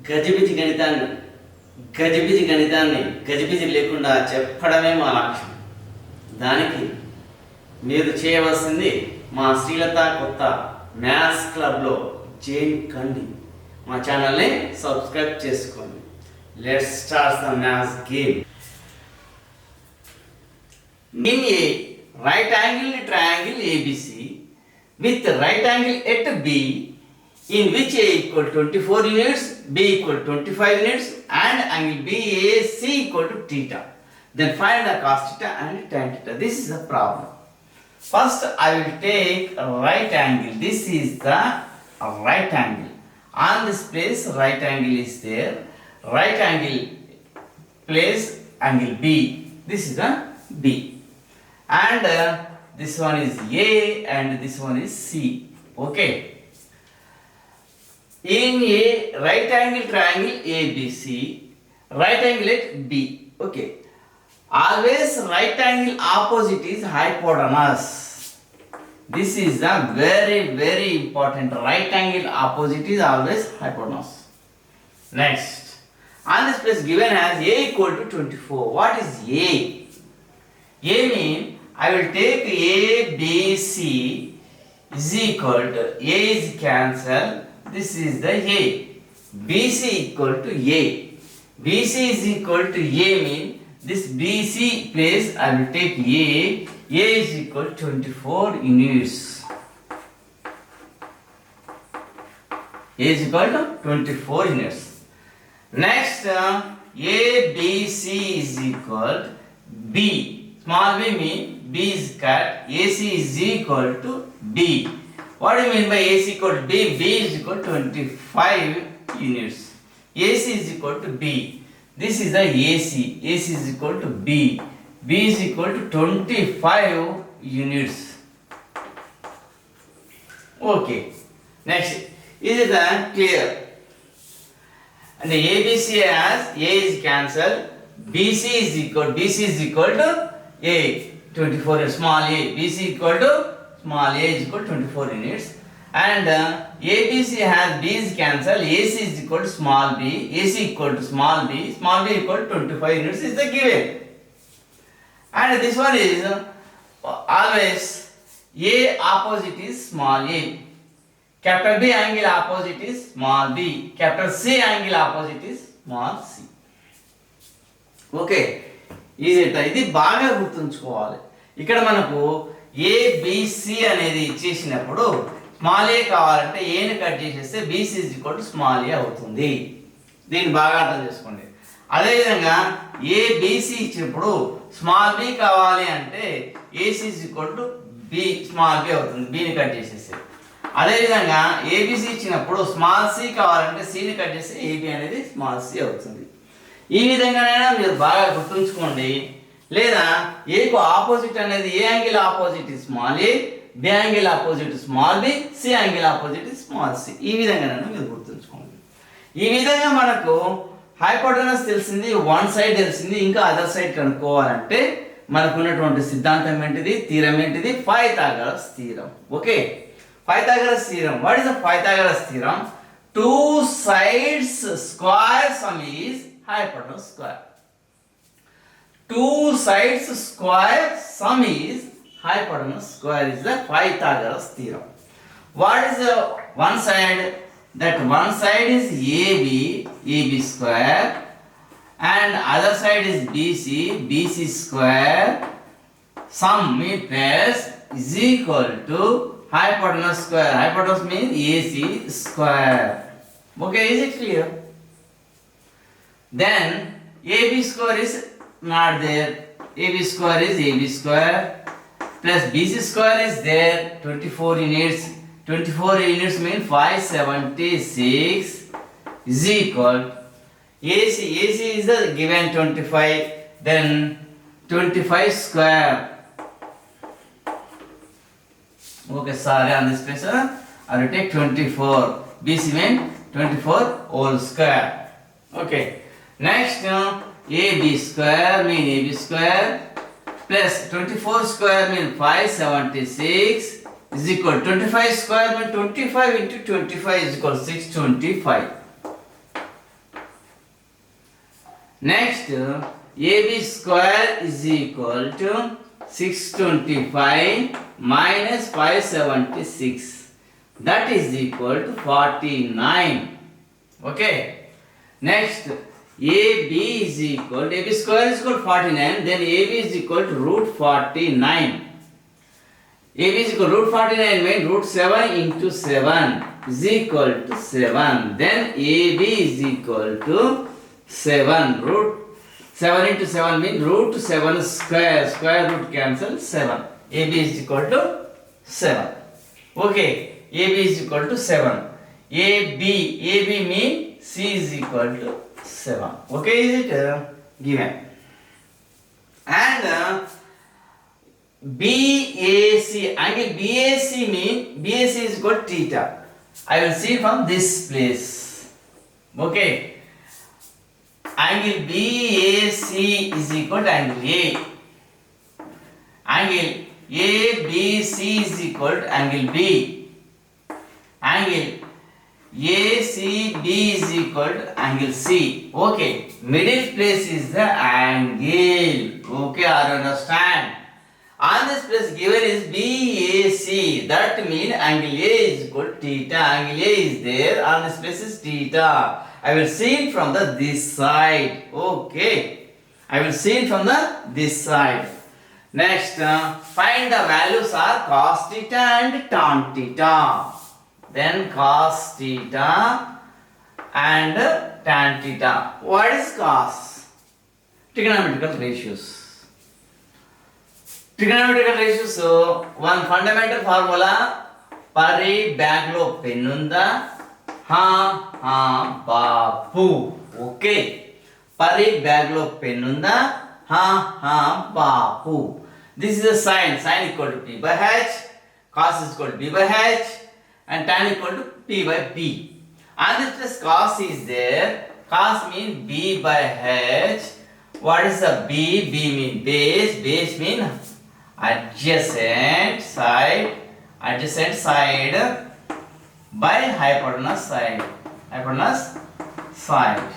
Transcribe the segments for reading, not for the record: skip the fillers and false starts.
గజిబిజి గణితాన్ని గజిబిజి లేకుండా చెప్పడమే మా లక్ష్యం. దానికి మీరు చేయవలసింది మా శ్రీలత కొత్త మ్యాథ్స్ క్లబ్లో జాయిన్ కండి. మా ఛానల్ని సబ్స్క్రైబ్ చేసుకోండి. Let's start the maths game. In a right angle triangle ABC with right angle at B, in which A equal 24 units, B equal 25 units, and angle BAC equal to theta. Then find the cos theta and tan theta. This is the problem. First, I will take a right angle. This is the right angle. On this place, right angle is there. Right angle place angle B. This is the B. And this one is A and this one is C. Okay. In a right angle triangle ABC, right angle at B. Okay. Always right angle opposite is hypotenuse. This is the very important. Right angle opposite is always hypotenuse. Next. On this place given as A equal to 24. What is A? A means I will take ABC is equal to A is cancel. This is the A. BC equal to A. BC is equal to A means this BC place I will take A. A is equal to 24 units. A is equal to 24 units. Next, ABC is equal to B. Small b means B is cut. AC is equal to B. What do you mean by AC equal to B? B is equal to 25 units. AC is equal to B. This is the AC. AC is equal to B. B is equal to 25 units. Okay. Next. Is it clear? And the ABC as A is cancelled. BC is equal to A, 24 small a. BC equal to small a is equal to 24 units. And ABC has B is cancelled. AC is equal to small b. AC equal to small b. Small b equal to 25 units is the given. And this one is always A opposite is small a. Capital B angle opposite is small b. Capital C angle opposite is small c. Okay. ఇది బాగా గుర్తుంచుకోవాలి. ఇక్కడ మనకు ABC అనేది ఇచ్చేసినప్పుడు small ఏ కావాలంటే ఏని cut చేసేస్తే BC is equal to small a అవుతుంది. దీన్ని బాగా అర్థం చేసుకోండి. అదేవిధంగా ఏబిసి ఇచ్చినప్పుడు స్మాల్ బి కావాలి అంటే AC is equal to B small B అవుతుంది. బిని కట్ చేసేస్తే. అదేవిధంగా ఏబిసి ఇచ్చినప్పుడు స్మాల్ సి కావాలంటే సిని కట్ చేస్తే ఏబి అనేది స్మాల్ సి అవుతుంది. ఈ విధంగానైనా మీరు బాగా గుర్తుంచుకోండి. లేదా ఏకు ఆపోజిట్ అనేది a angle opposite small a, b angle opposite small b, c angle opposite small c. ఈ విధంగానైనా మీరు గుర్తుంచుకోండి. ఈ విధంగా మనకు హైపోటెనస్ తెలిసింది, వన్ సైడ్ తెలిసింది. ఇంకా అదర్ సైడ్ కనుక్కోవాలంటే మనకు ఉన్నటువంటి సిద్ధాంతం ఏంటిది, థీరం ఏంటిది? Pythagoras theorem. Okay, Pythagoras theorem. What is the Pythagoras theorem? Two sides square some is hypotenuse square. Two sides square sum is hypotenuse square is the Pythagoras theorem. What is the one side? That one side is AB square, and other side is BC square. Sum means plus is equal to hypotenuse square. Hypotenuse means AC square. Okay, is it clear? Then AB square is not there. AB square is AB square plus BC square is there. 24 units. 24 units means 576 is equal. AC is the given 25. Then 25 square. Okay, sorry, on this place I will take 24. BC means 24 whole square. Okay. Next, AB square mean AB square plus 24 square mean 576 is equal 25 square mean 25 into 25 is equal 625. Next AB square is equal to 625 minus 576. That is equal to 49. Okay. Next, AB is equal to AB square is equal to 49. Then AB is equal to root 49. AB is equal to root 49 means root 7 into 7 is equal to 7. Then AB is equal to 7. Root 7 into 7 means root 7 square. Square root cancel 7. AB is equal to 7. Okay. AB is equal to 7. AB means C is equal to 7. Okay, is it given? And BAC, angle BAC means BAC is equal to theta. I will see from this place. Okay. Angle BAC is equal to angle A. Angle ABC is equal to angle B. Angle ACB is equal to angle C. Okay. Middle place is the angle. Okay, I understand. On this place given is BAC. That means angle A is equal to theta. Angle A is there. On this place is theta. I will see it from this side. Okay. I will see it from this side. Next, find the values are cos theta and tan theta. Then cos theta and tan theta. What is cos? Trigonometrical ratios. Trigonometrical ratios. So, one fundamental formula. Pari bag lo penunda. Ha bapu. Okay. Pari bag lo penunda. Ha bapu. This is a sine. Sine equal to P by H. Cos is equal to B by H. And tan equal to P by B. And this plus cos is there. Cos means B by H. What is the B? B means base. Base means adjacent side. Adjacent side by hypotenuse side. Hypotenuse side.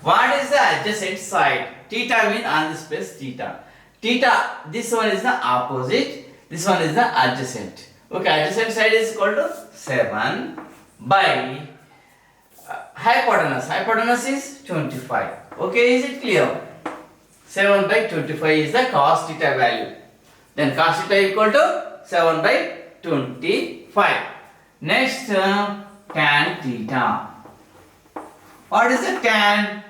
What is the adjacent side? Theta means on this place theta. Theta, this one is the opposite. This one is the adjacent. Okay, adjacent side is equal to 7 by hypotenuse. Hypotenuse is 25. Okay, is it clear? 7 by 25 is the cos theta value. Then cos theta equal to 7 by 25. Next, tan theta. What is the tan?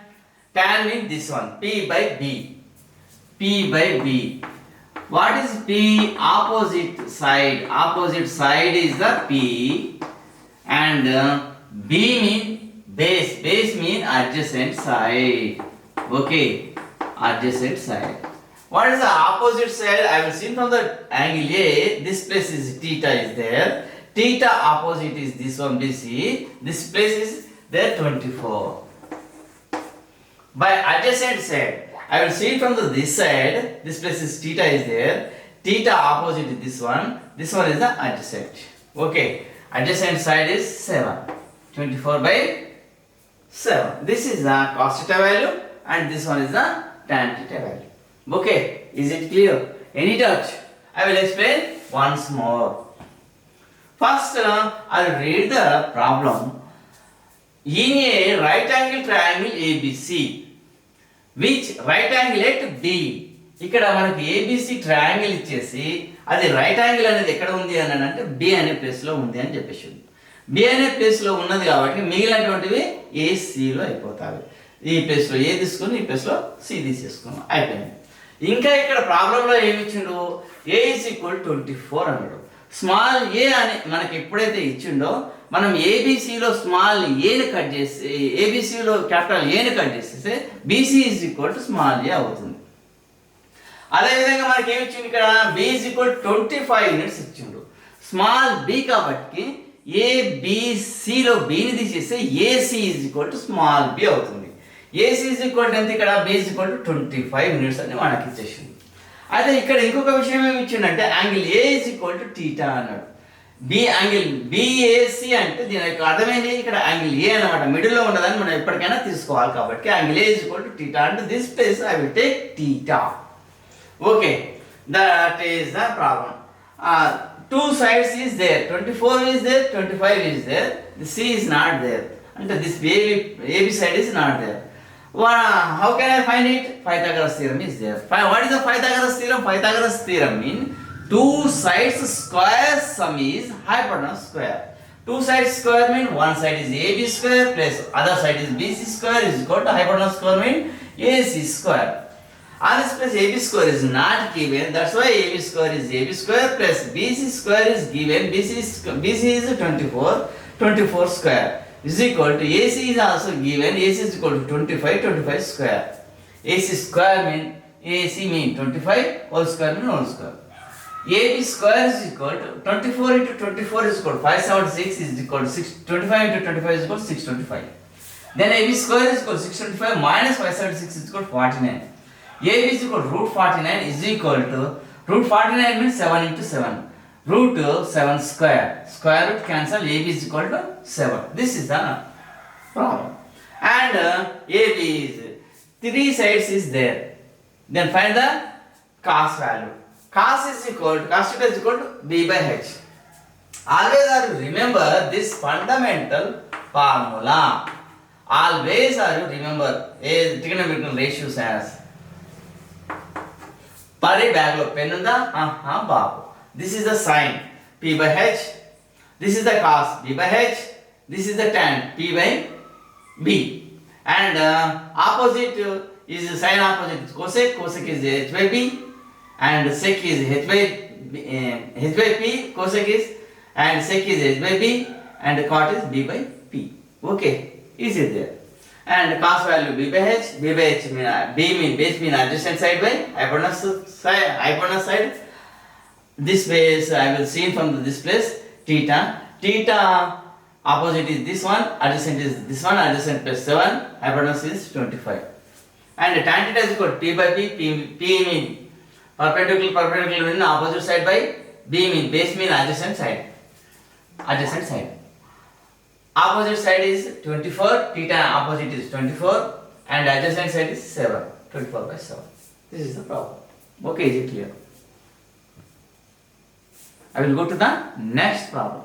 Tan means this one. P by B. P by B. What is P? Opposite side. Opposite side is the P. And B means base. Base means adjacent side. Okay. Adjacent side. What is the opposite side? I will see from the angle A. This place is theta is there. Theta opposite is this one BC. This place is there 24. By adjacent side. I will see it from this side. This place is theta is there. Theta opposite is this one. This one is the adjacent. Okay. Adjacent side is 7. 24 by 7. This is the cos theta value and this one is the tan theta value. Okay. Is it clear? Any doubt? I will explain once more. First, I will read the problem. In a right angle triangle ABC. Which right angle at B. ఇక్కడ మనకి ABC triangle ఇచ్చేసి అది right angle అనేది ఎక్కడ ఉంది అని అంటే B అనే ప్లేస్ లో ఉంది అని చెప్పేసి B అనే ప్లేస్ లో ఉన్నది కాబట్టి మిగిలినటువంటివి AC లో అయిపోతాయి. ఈ ప్లేస్ లో A తీసుకొని ఈ ప్లేస్ లో C తీసేసుకున్నాం అయిపోయింది. ఇంకా ఇక్కడ ప్రాబ్లం లో ఏమి ఇచ్చిండు A is equal to 24 అన్నాడు. స్మాల్ a అని మనకి ఎప్పుడైతే ఇచ్చిండో మనం ఏబిసిలో స్మాల్ ఏని కట్ చేసి ఏబిసిలో క్యాపిటల్ ఏని కట్ చేస్తే BC is equal to small a అవుతుంది. అదేవిధంగా మనకి ఏమి ఇచ్చింది ఇక్కడ బి ఈజ్ ఈక్వల్ 25 యూనిట్స్ ఇచ్చిండు. స్మాల్ బి కాబట్టి ఏబిసిలో బిని తీసేస్తే AC is equal to small B అవుతుంది. ఏసీ ఈజ్ ఈక్వల్ టు ఎంత ఇక్కడ b is equal to 25 units అని మనకి ఇచ్చేసింది. అయితే ఇక్కడ ఇంకొక విషయం ఏమి ఇచ్చిండంటే angle a is equal to theta అన్నాడు. బి యాంగిల్ బిఏసి అంటే దీని యొక్క అర్థమైంది ఇక్కడ యాంగిల్ ఏ అనమాట, మిడిల్లో ఉన్నదని మనం ఎప్పటికైనా తీసుకోవాలి. కాబట్టి angle a is equal to theta అంటే this place I will take theta. Okay, that is the problem. Two sides is there, 24 is there, 25 is there, the C is not there. And this AB side is not there. How can I find it? Pythagoras theorem is there. What is the Pythagoras theorem? Pythagoras theorem means two sides square sum is hypotenuse square. Two sides square means one side is AB square plus other side is BC square is equal to hypotenuse square means AC square. On this place AB square is not given, that's why AB square is AB square plus BC square is given. BC is 24 square is equal to AC is also given. AC is equal to 25 square. AC square mean 25 whole square mean whole square. AB square is equal to 24 into 24 is equal to 576 is equal to 25 into 25 is equal to 625. Then AB square is equal to 625 minus 576 is equal to 49. AB is equal to root 49 is equal to root 49 means 7 into 7. Root 7 square. Square root cancel. AB is equal to 7. This is the problem. And AB is 3 sides is there. Then find the cos value. Cos is equal to cos theta is equal to B by H. Always are you remember this fundamental formula. Always are you remember a trigonometrical ratios as. Pari bag lo pen unda babu. This is the sin P by H. This is the cos B by H. This is the tan P by B. And opposite is sin opposite is cosec. Cosec is H by B. And sec is H by P. Cosec is and sec is H by B. And cot is B by P. Okay, is it there? And cos value B by H. B by H mean B mean base mean adjacent side by hypotenuse side. This base I will see from this place theta. Theta opposite is this one, adjacent is this one, adjacent plus 7, hypotenuse is 25. And tan theta is equal to P by P. P mean perpendicular mean opposite side by B mean base mean adjacent side. Opposite side is 24, theta opposite is 24 and adjacent side is 7, 24 by 7. This is the problem. Okay, is it clear? I will go to the next problem.